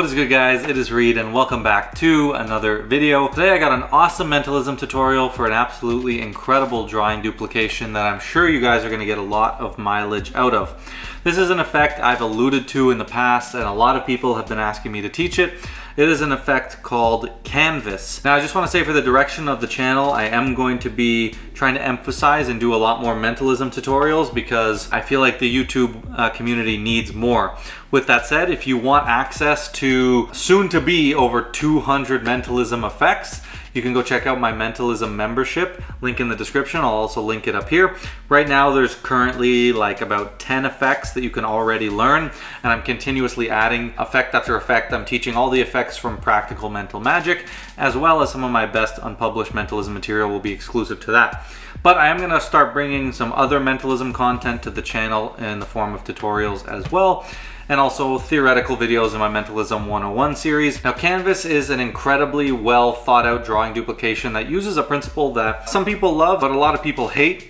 What is good, guys? It is Reed and welcome back to another video. Today I got an awesome mentalism tutorial for an absolutely incredible drawing duplication that I'm sure you guys are going to get a lot of mileage out of. This is an effect I've alluded to in the past and a lot of people have been asking me to teach it. It is an effect called canvas. Now I just want to say, for the direction of the channel, I am going to be trying to emphasize and do a lot more mentalism tutorials because I feel like the YouTube community needs more. With that said, if you want access to soon to be over 200 mentalism effects, you can go check out my mentalism membership, link in the description. I'll also link it up here. Right now there's currently like about 10 effects that you can already learn, and I'm continuously adding effect after effect. I'm teaching all the effects from Practical Mental Magic, as well as some of my best unpublished mentalism material will be exclusive to that. But I am going to start bringing some other mentalism content to the channel in the form of tutorials as well, and also theoretical videos in my Mentalism 101 series. Now, canvas is an incredibly well thought out drawing duplication that uses a principle that some people love, but a lot of people hate.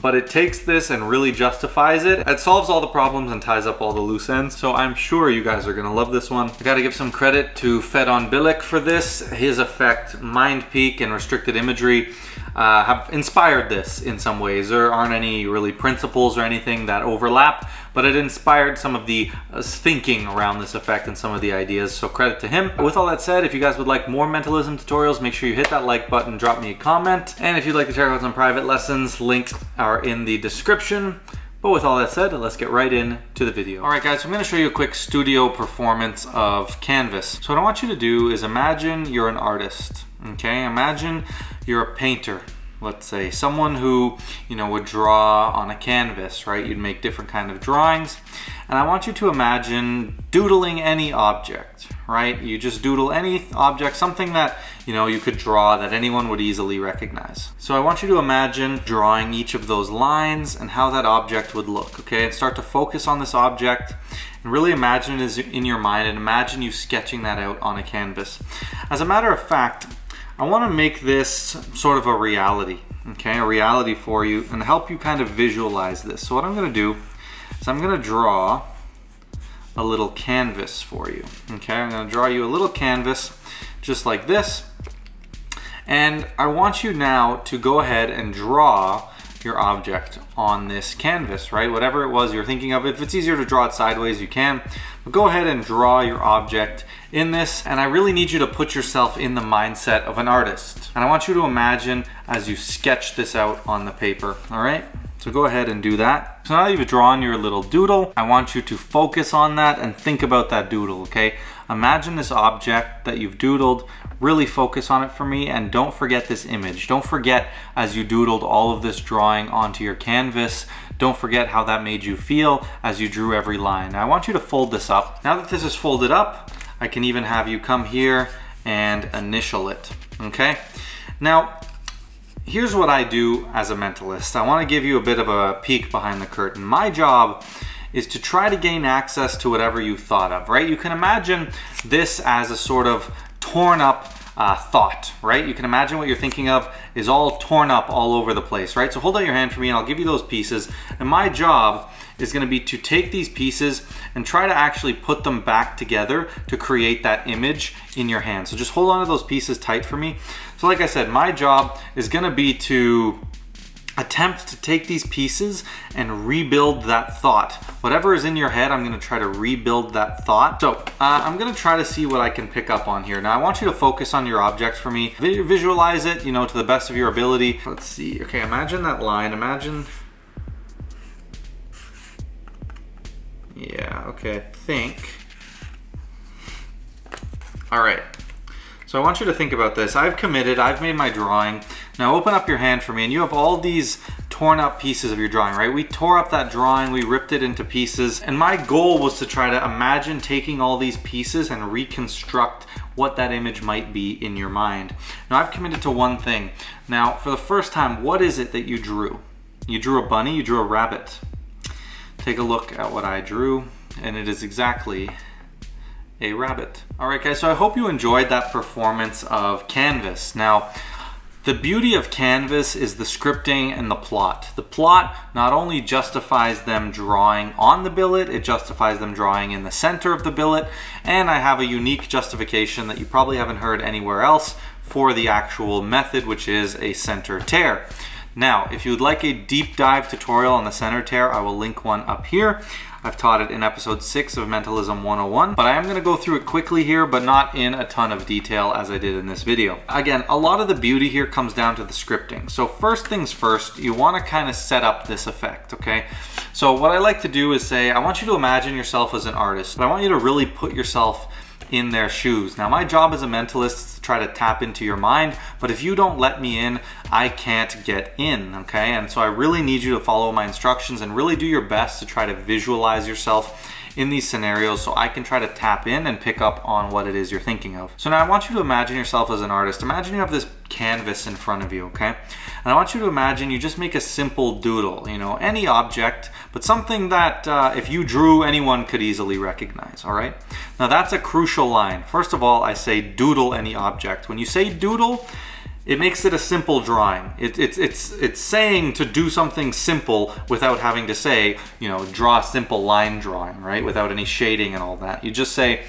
But it takes this and really justifies it. It solves all the problems and ties up all the loose ends. So I'm sure you guys are gonna love this one. I gotta give some credit to Fedon Bilek for this. His effect, Mind Peak and Restricted Imagery, have inspired this in some ways. There aren't any really principles or anything that overlap, but it inspired some of the thinking around this effect and some of the ideas, so credit to him. With all that said, if you guys would like more mentalism tutorials, make sure you hit that like button, drop me a comment, and if you'd like to check out some private lessons, links are in the description. But with all that said, let's get right into the video. All right, guys, so I'm gonna show you a quick studio performance of canvas. So what I want you to do is imagine you're an artist, okay? Imagine you're a painter, let's say. Someone who, you know, would draw on a canvas, right? You'd make different kind of drawings. And I want you to imagine doodling any object, right? You just doodle any object, something that, you know, you could draw that anyone would easily recognize. So I want you to imagine drawing each of those lines and how that object would look, okay? And start to focus on this object and really imagine it in your mind, and imagine you sketching that out on a canvas. As a matter of fact, I want to make this sort of a reality, okay? A reality for you and help you kind of visualize this. So what I'm going to do is I'm going to draw a little canvas for you, okay? I'm going to draw you a little canvas just like this. And I want you now to go ahead and draw your object on this canvas, right? Whatever it was you're thinking of. If it's easier to draw it sideways, you can. But go ahead and draw your object in this. And I really need you to put yourself in the mindset of an artist. And I want you to imagine as you sketch this out on the paper, all right? So go ahead and do that. So now that you've drawn your little doodle, I want you to focus on that and think about that doodle, okay? Imagine this object that you've doodled, really focus on it for me, and don't forget this image. Don't forget, as you doodled all of this drawing onto your canvas, don't forget how that made you feel as you drew every line. Now I want you to fold this up. Now that this is folded up, I can even have you come here and initial it, okay? Now, here's what I do as a mentalist. I want to give you a bit of a peek behind the curtain. My job is to try to gain access to whatever you thought of, right? You can imagine this as a sort of torn up thought, right? You can imagine what you're thinking of is all torn up all over the place, right? So hold out your hand for me and I'll give you those pieces. And my job is going to be to take these pieces and try to actually put them back together to create that image in your hand. So just hold on to those pieces tight for me. So like I said, my job is going to be to attempt to take these pieces and rebuild that thought. Whatever is in your head, I'm going to try to rebuild that thought. So I'm going to try to see what I can pick up on here. Now I want you to focus on your object for me. Visualize it, you know, to the best of your ability. Let's see. Okay, imagine that line. Imagine. Yeah, okay, I think. All right. So I want you to think about this. I've committed, I've made my drawing. Now open up your hand for me and you have all these torn up pieces of your drawing, right? We tore up that drawing, we ripped it into pieces, and my goal was to try to imagine taking all these pieces and reconstruct what that image might be in your mind. Now I've committed to one thing. Now for the first time, what is it that you drew? You drew a bunny, you drew a rabbit. Take a look at what I drew, and it is exactly a rabbit. All right, guys, so I hope you enjoyed that performance of canvas. Now, The beauty of Canvas is the scripting and the plot. The plot not only justifies them drawing on the billet, it justifies them drawing in the center of the billet, and I have a unique justification that you probably haven't heard anywhere else for the actual method, which is a center tear. Now, if you would like a deep dive tutorial on the center tear, I will link one up here. I've taught it in episode 6 of Mentalism 101, but I am going to go through it quickly here, but not in a ton of detail as I did in this video. Again, a lot of the beauty here comes down to the scripting. So first things first, you want to kind of set up this effect, okay? So what I like to do is say, I want you to imagine yourself as an artist, but I want you to really put yourself in their shoes. Now, my job as a mentalist is to try to tap into your mind, but if you don't let me in, I can't get in, okay? And so I really need you to follow my instructions and really do your best to try to visualize yourself in these scenarios so I can try to tap in and pick up on what it is you're thinking of. So now I want you to imagine yourself as an artist. Imagine you have this canvas in front of you, okay? And I want you to imagine you just make a simple doodle, you know, any object, but something that if you drew, anyone could easily recognize, all right? Now that's a crucial line. First of all, I say doodle any object. When you say doodle, it makes it a simple drawing. It's saying to do something simple without having to say, you know, draw a simple line drawing, right? Without any shading and all that. You just say,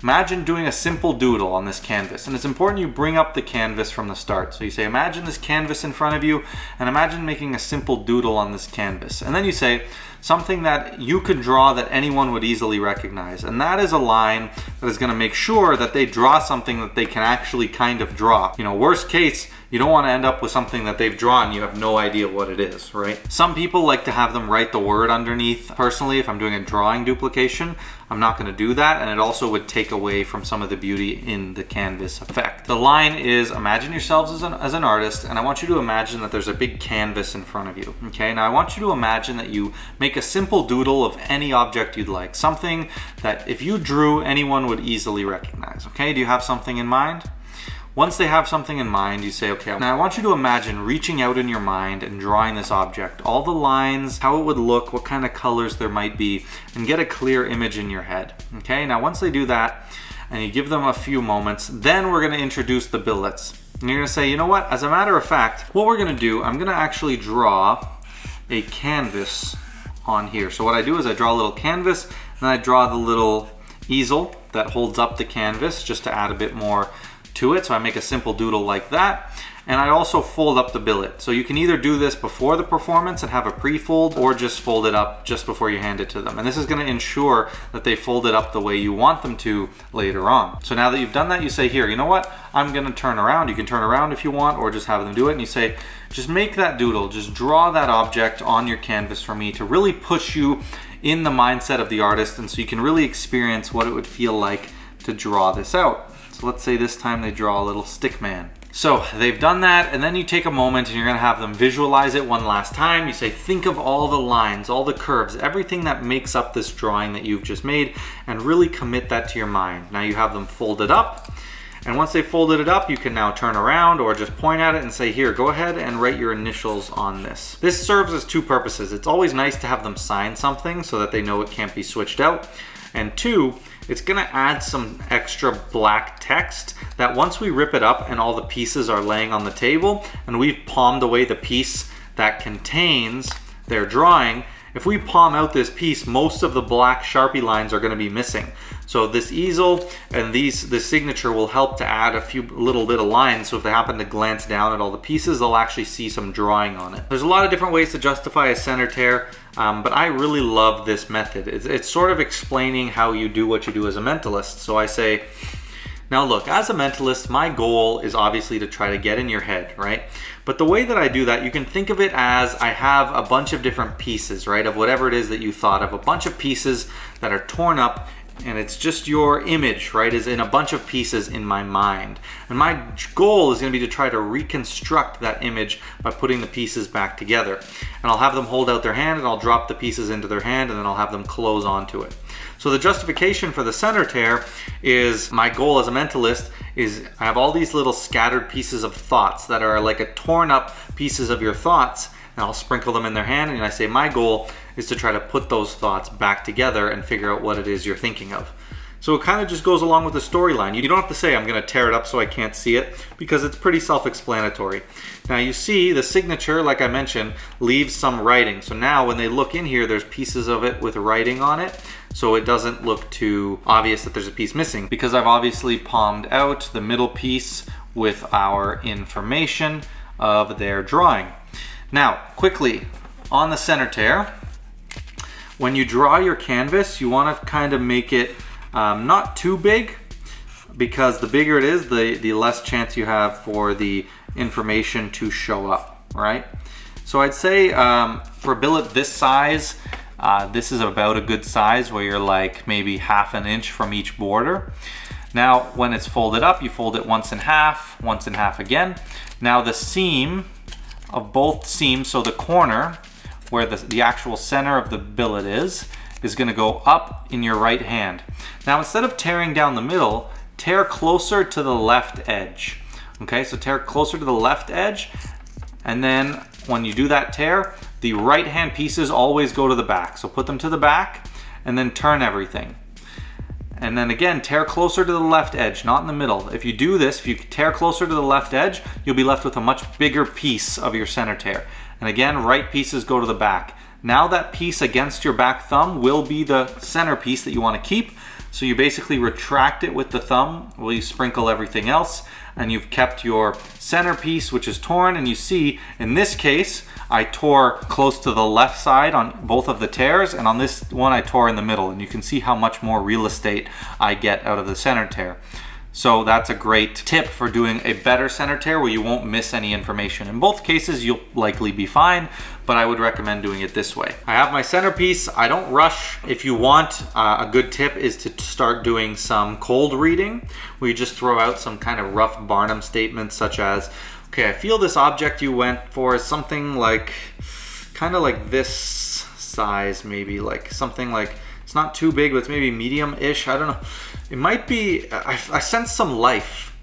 imagine doing a simple doodle on this canvas. And it's important you bring up the canvas from the start. So you say, imagine this canvas in front of you and imagine making a simple doodle on this canvas. And then you say, something that you could draw that anyone would easily recognize. And that is a line that is going to make sure that they draw something that they can actually kind of draw. You know, worst case, you don't want to end up with something that they've drawn, you have no idea what it is, right? Some people like to have them write the word underneath. Personally, if I'm doing a drawing duplication, I'm not going to do that, and it also would take away from some of the beauty in the canvas effect. The line is, imagine yourselves as an artist, and I want you to imagine that there's a big canvas in front of you, okay? Now I want you to imagine that you make a simple doodle of any object you'd like, something that if you drew, anyone would easily recognize, okay? Do you have something in mind? Once they have something in mind, you say, okay, now I want you to imagine reaching out in your mind and drawing this object, all the lines, how it would look, what kind of colors there might be, and get a clear image in your head, okay? Now, once they do that, and you give them a few moments, then we're gonna introduce the billets. And you're gonna say, you know what, as a matter of fact, what we're gonna do, I'm gonna actually draw a canvas on here. So what I do is I draw a little canvas, and I draw the little easel that holds up the canvas just to add a bit more to it. So I make a simple doodle like that, and I also fold up the billet. So you can either do this before the performance and have a pre-fold, or just fold it up just before you hand it to them. And this is going to ensure that they fold it up the way you want them to later on. So now that you've done that, you say, here, you know what? I'm going to turn around. You can turn around if you want, or just have them do it. And you say, just make that doodle, just draw that object on your canvas for me to really push you in the mindset of the artist, and so you can really experience what it would feel like to draw this out. So let's say this time they draw a little stick man. So they've done that, and then you take a moment and you're gonna have them visualize it one last time. You say, think of all the lines, all the curves, everything that makes up this drawing that you've just made, and really commit that to your mind. Now you have them fold it up, and once they folded it up, you can now turn around or just point at it and say, here, go ahead and write your initials on this. This serves as two purposes. It's always nice to have them sign something so that they know it can't be switched out. And two, it's gonna add some extra black text that once we rip it up and all the pieces are laying on the table and we've palmed away the piece that contains their drawing, if we palm out this piece, most of the black Sharpie lines are gonna be missing. So this easel and this signature will help to add a little bit of lines, so if they happen to glance down at all the pieces, they'll actually see some drawing on it. There's a lot of different ways to justify a center tear, but I really love this method. It's sort of explaining how you do what you do as a mentalist. So I say, now look, as a mentalist, my goal is obviously to try to get in your head, right? But the way that I do that, you can think of it as I have a bunch of different pieces, right? Of whatever it is that you thought of, a bunch of pieces that are torn up, and it's just your image, right, is in a bunch of pieces in my mind. And my goal is gonna be to try to reconstruct that image by putting the pieces back together. And I'll have them hold out their hand, and I'll drop the pieces into their hand, and then I'll have them close onto it. So the justification for the center tear is, my goal as a mentalist is I have all these little scattered pieces of thoughts that are like a torn up pieces of your thoughts, and I'll sprinkle them in their hand, and I say my goal is to try to put those thoughts back together and figure out what it is you're thinking of. So it kind of just goes along with the storyline. You don't have to say, I'm gonna tear it up so I can't see it, because it's pretty self-explanatory. Now you see the signature, like I mentioned, leaves some writing. So now when they look in here, there's pieces of it with writing on it, so it doesn't look too obvious that there's a piece missing, because I've obviously palmed out the middle piece with our information of their drawing. Now, quickly, on the center tear, when you draw your canvas, you want to kind of make it not too big, because the bigger it is, the less chance you have for the information to show up, right? So I'd say for a billet this size, this is about a good size, where you're like maybe 1/2 inch from each border. Now, when it's folded up, you fold it once in half again. Now the seam of both seams, so the corner where the actual center of the billet is gonna go up in your right hand. Now, instead of tearing down the middle, tear closer to the left edge. Okay, so tear closer to the left edge, and then when you do that tear, the right hand pieces always go to the back. So put them to the back and then turn everything. And then again, tear closer to the left edge, not in the middle. If you do this, if you tear closer to the left edge, you'll be left with a much bigger piece of your center tear. And again, right pieces go to the back. Now that piece against your back thumb will be the center piece that you want to keep. So you basically retract it with the thumb while you sprinkle everything else, and you've kept your center piece, which is torn. And you see, in this case, I tore close to the left side on both of the tears, and on this one I tore in the middle, and you can see how much more real estate I get out of the center tear. So that's a great tip for doing a better center tear where you won't miss any information. In both cases, you'll likely be fine, but I would recommend doing it this way. I have my centerpiece. I don't rush. If you want, a good tip is to start doing some cold reading, where you just throw out some kind of rough Barnum statements, such as, okay, I feel this object you went for is something like, kind of like this size, maybe like something like, it's not too big, but it's maybe medium-ish. I don't know. It might be, I sense some life.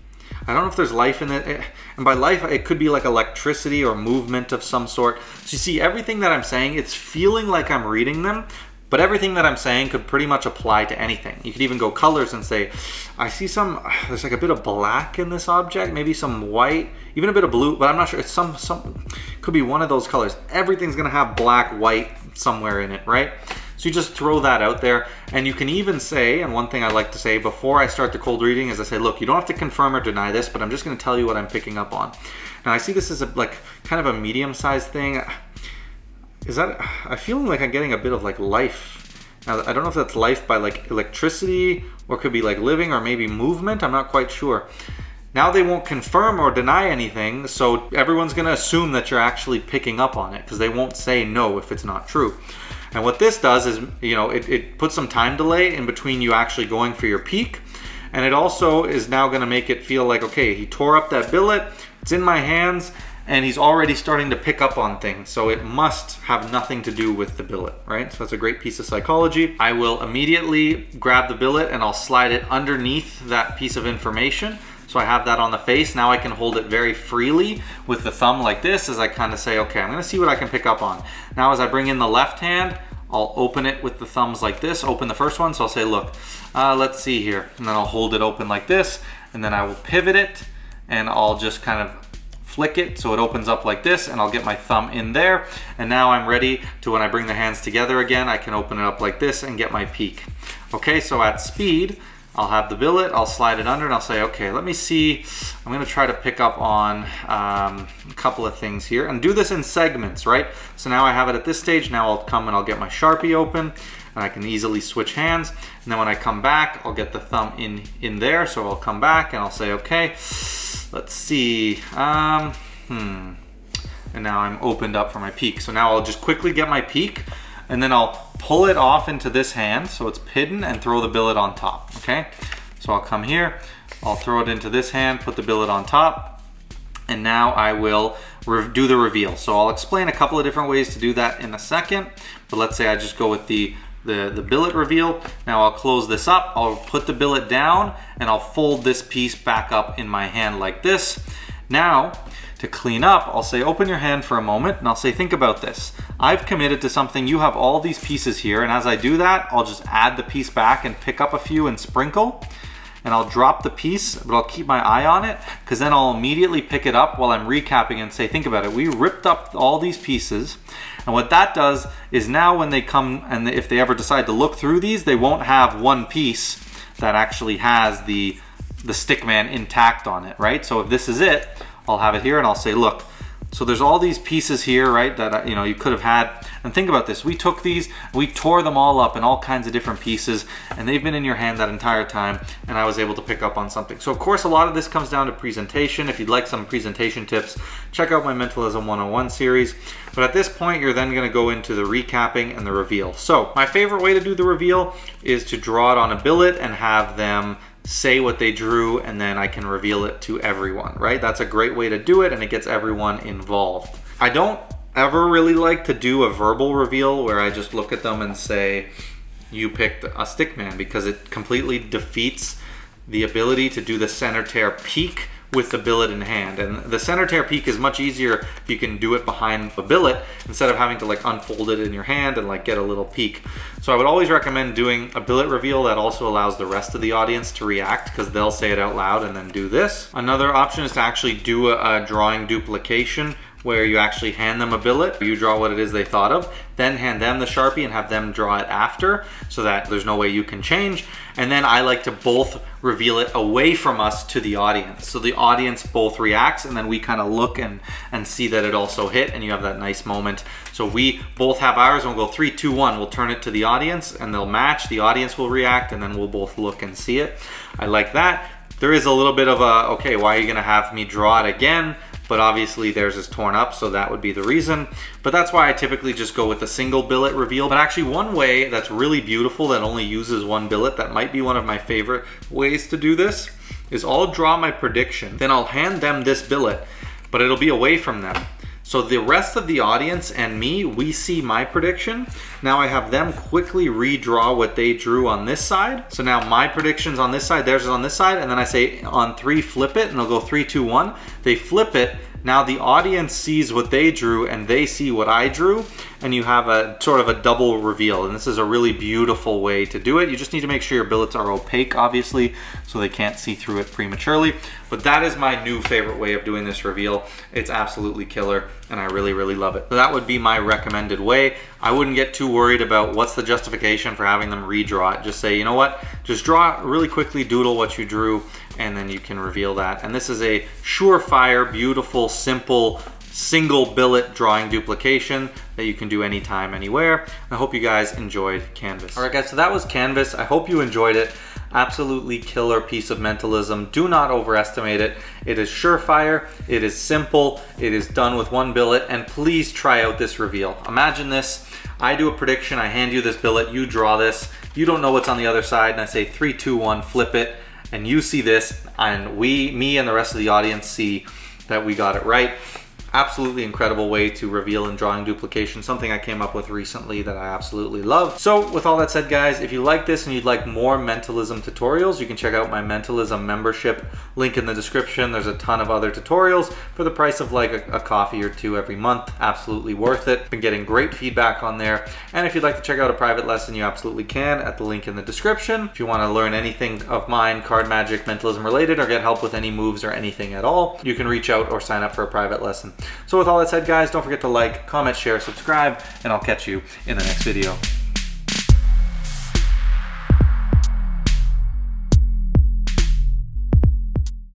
I don't know if there's life in it. And by life, it could be like electricity or movement of some sort. So you see, everything that I'm saying, it's feeling like I'm reading them, but everything that I'm saying could pretty much apply to anything. You could even go colors and say, I see some, there's like a bit of black in this object, maybe some white, even a bit of blue, but I'm not sure. It's some could be one of those colors. Everything's gonna have black, white somewhere in it, right? So you just throw that out there, and you can even say, and one thing I like to say before I start the cold reading is I say, look, you don't have to confirm or deny this, but I'm just gonna tell you what I'm picking up on. Now I see this as like kind of a medium-sized thing. Is that, I feel like I'm getting a bit of like life. Now I don't know if that's life by like electricity, or could be like living, or maybe movement, I'm not quite sure. Now they won't confirm or deny anything, so everyone's gonna assume that you're actually picking up on it, because they won't say no if it's not true. And what this does is, you know, it puts some time delay in between you actually going for your peak. And it also is now gonna make it feel like, okay, he tore up that billet, it's in my hands, and he's already starting to pick up on things. So it must have nothing to do with the billet, right? So that's a great piece of psychology. I will immediately grab the billet and I'll slide it underneath that piece of information. So I have that on the face. Now I can hold it very freely with the thumb like this, as I kind of say, okay, I'm gonna see what I can pick up on. Now as I bring in the left hand, I'll open it with the thumbs like this, open the first one. So I'll say, look, let's see here. And then I'll hold it open like this, and then I will pivot it, and I'll just kind of flick it so it opens up like this, and I'll get my thumb in there. And now I'm ready to, when I bring the hands together again, I can open it up like this and get my peak. Okay, so at speed, I'll have the billet, I'll slide it under, and I'll say, okay, let me see. I'm gonna try to pick up on a couple of things here, and do this in segments, right? So now I have it at this stage. Now I'll come and I'll get my Sharpie open, and I can easily switch hands. And then when I come back, I'll get the thumb in there. So I'll come back and I'll say, okay, let's see. And now I'm opened up for my peak. So now I'll just quickly get my peak, and then I'll pull it off into this hand so it's hidden, and throw the billet on top, okay? So I'll come here, I'll throw it into this hand, put the billet on top, and now I will do the reveal. So I'll explain a couple of different ways to do that in a second, but let's say I just go with the billet reveal. Now I'll close this up, I'll put the billet down, and I'll fold this piece back up in my hand like this. Now, to clean up, I'll say open your hand for a moment and I'll say think about this. I've committed to something, you have all these pieces here, and as I do that, I'll just add the piece back and pick up a few and sprinkle. And I'll drop the piece, but I'll keep my eye on it, because then I'll immediately pick it up while I'm recapping and say, think about it, we ripped up all these pieces, and what that does is now when they come, and if they ever decide to look through these, they won't have one piece that actually has the stickman intact on it, right? So if this is it, I'll have it here and I'll say, look, so there's all these pieces here, right, that you could have had. And think about this, we took these, we tore them all up in all kinds of different pieces, and they've been in your hand that entire time, and I was able to pick up on something. So of course, a lot of this comes down to presentation. If you'd like some presentation tips, check out my Mentalism 101 series. But at this point, you're then gonna go into the recapping and the reveal. So my favorite way to do the reveal is to draw it on a billet and have them say what they drew, and then I can reveal it to everyone, right? That's a great way to do it, and it gets everyone involved. I don't ever really like to do a verbal reveal where I just look at them and say, you picked a stickman, because it completely defeats the ability to do the center tear peek with the billet in hand. And the center tear peek is much easier if you can do it behind a billet instead of having to like unfold it in your hand and like get a little peek. So I would always recommend doing a billet reveal that also allows the rest of the audience to react, because they'll say it out loud and then do this. Another option is to actually do a drawing duplication, where you actually hand them a billet, you draw what it is they thought of, then hand them the Sharpie and have them draw it after, so that there's no way you can change. And then I like to both reveal it away from us to the audience. So the audience both reacts, and then we kind of look and see that it also hit, and you have that nice moment. So we both have ours, and we'll go 3, 2, 1. We'll turn it to the audience, and they'll match. The audience will react, and then we'll both look and see it. I like that. There is a little bit of a, okay, why are you gonna have me draw it again? But obviously theirs is torn up, so that would be the reason. But that's why I typically just go with a single billet reveal. But actually one way that's really beautiful that only uses one billet, that might be one of my favorite ways to do this, is I'll draw my prediction, then I'll hand them this billet, but it'll be away from them. So the rest of the audience and me, we see my prediction. Now I have them quickly redraw what they drew on this side. So now my prediction's on this side, theirs is on this side, and then I say on 3, flip it, and they'll go 3, 2, 1. They flip it. Now the audience sees what they drew and they see what I drew, and you have a sort of a double reveal. And this is a really beautiful way to do it. You just need to make sure your billets are opaque, obviously, so they can't see through it prematurely. But that is my new favorite way of doing this reveal. It's absolutely killer, and I really, really love it. So that would be my recommended way. I wouldn't get too worried about what's the justification for having them redraw it. Just say, you know what, just draw it really quickly, doodle what you drew, and then you can reveal that. And this is a surefire, beautiful, simple, single billet drawing duplication that you can do anytime, anywhere. I hope you guys enjoyed Canvas. All right guys, so that was Canvas. I hope you enjoyed it. Absolutely killer piece of mentalism. Do not overestimate it. It is surefire, it is simple, it is done with one billet, and please try out this reveal. Imagine this, I do a prediction, I hand you this billet, you draw this, you don't know what's on the other side, and I say 3, 2, 1, flip it, and you see this, and me and the rest of the audience see that we got it right. Absolutely incredible way to reveal in drawing duplication, something I came up with recently that I absolutely love. So with all that said guys, if you like this and you'd like more mentalism tutorials, you can check out my mentalism membership, link in the description. There's a ton of other tutorials for the price of like a coffee or two every month. Absolutely worth it. Been getting great feedback on there. And if you'd like to check out a private lesson, you absolutely can at the link in the description. If you want to learn anything of mine, card magic, mentalism related, or get help with any moves or anything at all, you can reach out or sign up for a private lesson. So with all that said guys, don't forget to like, comment, share, subscribe, and I'll catch you in the next video.